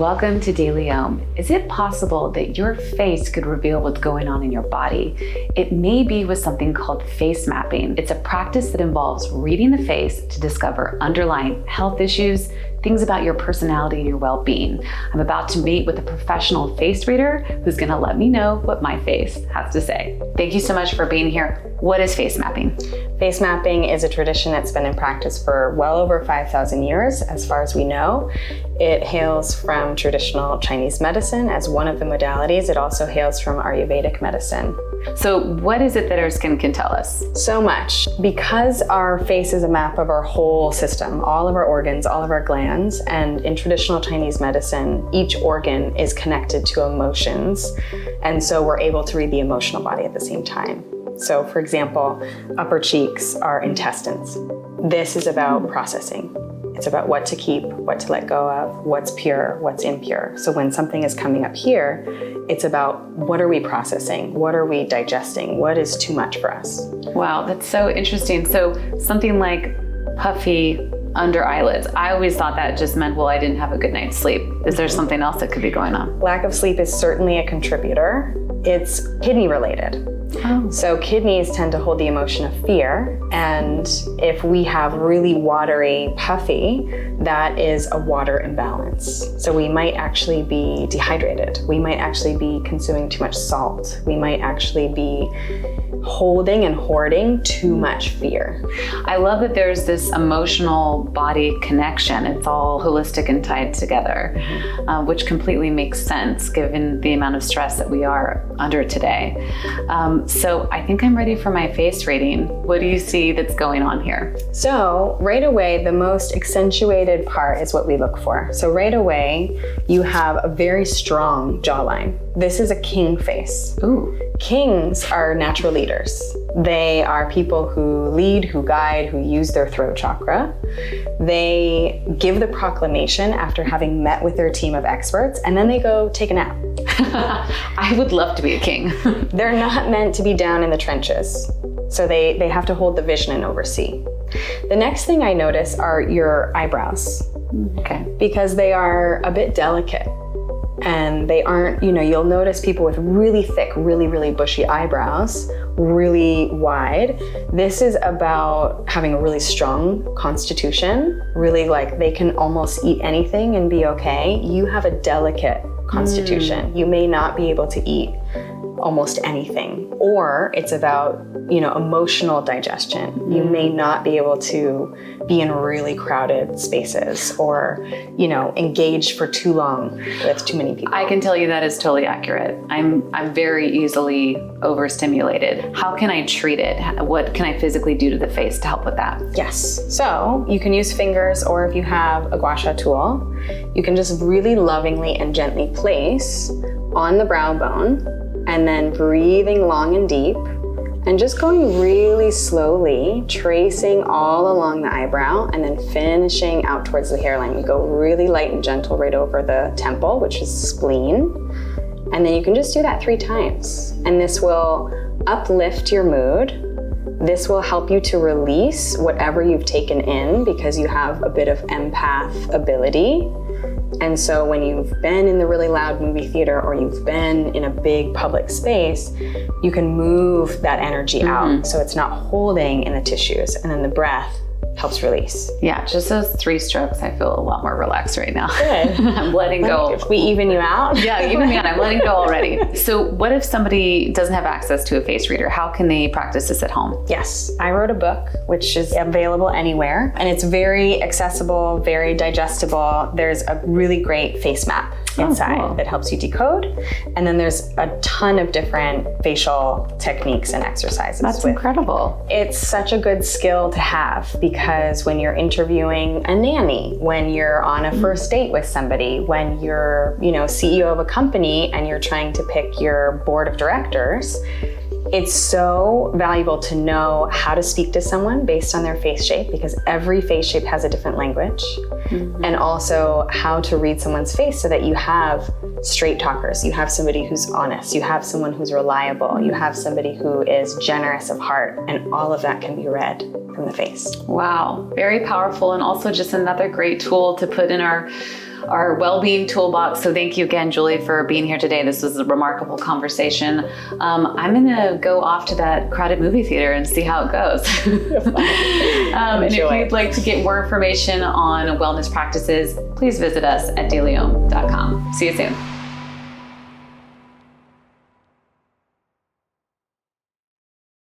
welcome to Daily Om. Is it possible that your face could reveal what's going on in your body? It may be with something called face mapping. It's a practice that involves reading the face to discover underlying health issues, things about your personality and your well-being. I'm about to meet with a professional face reader who's gonna let me know what my face has to say. Thank you so much for being here. What is face mapping? Face mapping is a tradition that's been in practice for well over 5,000 years, as far as we know. It hails from traditional Chinese medicine as one of the modalities. It also hails from Ayurvedic medicine. So what is it that our skin can tell us? So much. Because our face is a map of our whole system, all of our organs, all of our glands, and in traditional Chinese medicine, each organ is connected to emotions. And so we're able to read the emotional body at the same time. So for example, upper cheeks are intestines. This is about processing. It's about what to keep, what to let go of, what's pure, what's impure. So when something is coming up here, it's about what are we processing? What are we digesting? What is too much for us? Wow, that's so interesting. So something like puffy under eyelids, I always thought that just meant, well, I didn't have a good night's sleep. Is there something else that could be going on? Lack of sleep is certainly a contributor. It's kidney related. Oh. So kidneys tend to hold the emotion of fear, and if we have really watery, puffy, that is a water imbalance. So we might actually be dehydrated. We might actually be consuming too much salt. We might actually be holding and hoarding too much fear. I love that there's this emotional body connection. It's all holistic and tied together, which completely makes sense given the amount of stress that we are under today. So I think I'm ready for my face reading. What do you see that's going on here? So right away, the most accentuated part is what we look for. So right away, you have a very strong jawline. This is a king face. Ooh. Kings are natural leaders. They are people who lead, who guide, who use their throat chakra. They give the proclamation after having met with their team of experts, and then they go take a nap. I would love to be a king. They're not meant to be down in the trenches. So they have to hold the vision and oversee. The next thing I notice are your eyebrows. Okay. Because they are a bit delicate. And they aren't, you'll notice people with really thick, really, really bushy eyebrows, really wide. This is about having a really strong constitution, really like they can almost eat anything and be okay. You have a delicate constitution. You may not be able to eat almost anything, or it's about, emotional digestion. You may not be able to be in really crowded spaces or, engage for too long with too many people. I can tell you that is totally accurate. I'm very easily overstimulated. How can I treat it? What can I physically do to the face to help with that? Yes. So you can use fingers, or if you have a gua sha tool, you can just really lovingly and gently place on the brow bone, and then breathing long and deep, and just going really slowly, tracing all along the eyebrow, and then finishing out towards the hairline. We go really light and gentle right over the temple, which is spleen. And then you can just do that 3 times. And this will uplift your mood. This will help you to release whatever you've taken in, because you have a bit of empath ability. And so when you've been in the really loud movie theater, or you've been in a big public space, you can move that energy out so it's not holding in the tissues. And then the breath helps release. Yeah, just those 3 strokes, I feel a lot more relaxed right now. Good. I'm letting go. If we even you out. Yeah, even me out. I'm letting go already. So what if somebody doesn't have access to a face reader? How can they practice this at home? Yes, I wrote a book, which is available anywhere, and it's very accessible, very digestible. There's a really great face map inside that helps you decode. And then there's a ton of different facial techniques and exercises. That's incredible. It's such a good skill to have, because when you're interviewing a nanny, when you're on a first date with somebody, when you're, CEO of a company and you're trying to pick your board of directors, it's so valuable to know how to speak to someone based on their face shape, because every face shape has a different language. And also how to read someone's face so that you have straight talkers, you have somebody who's honest, you have someone who's reliable, you have somebody who is generous of heart, and all of that can be read from the face. Wow, very powerful, and also just another great tool to put in our our well-being toolbox. So thank you again, Julie, for being here today. This was a remarkable conversation. I'm gonna go off to that crowded movie theater and see how it goes. And if you'd like to get more information on wellness practices, please visit us at dailyohm.com. See you soon.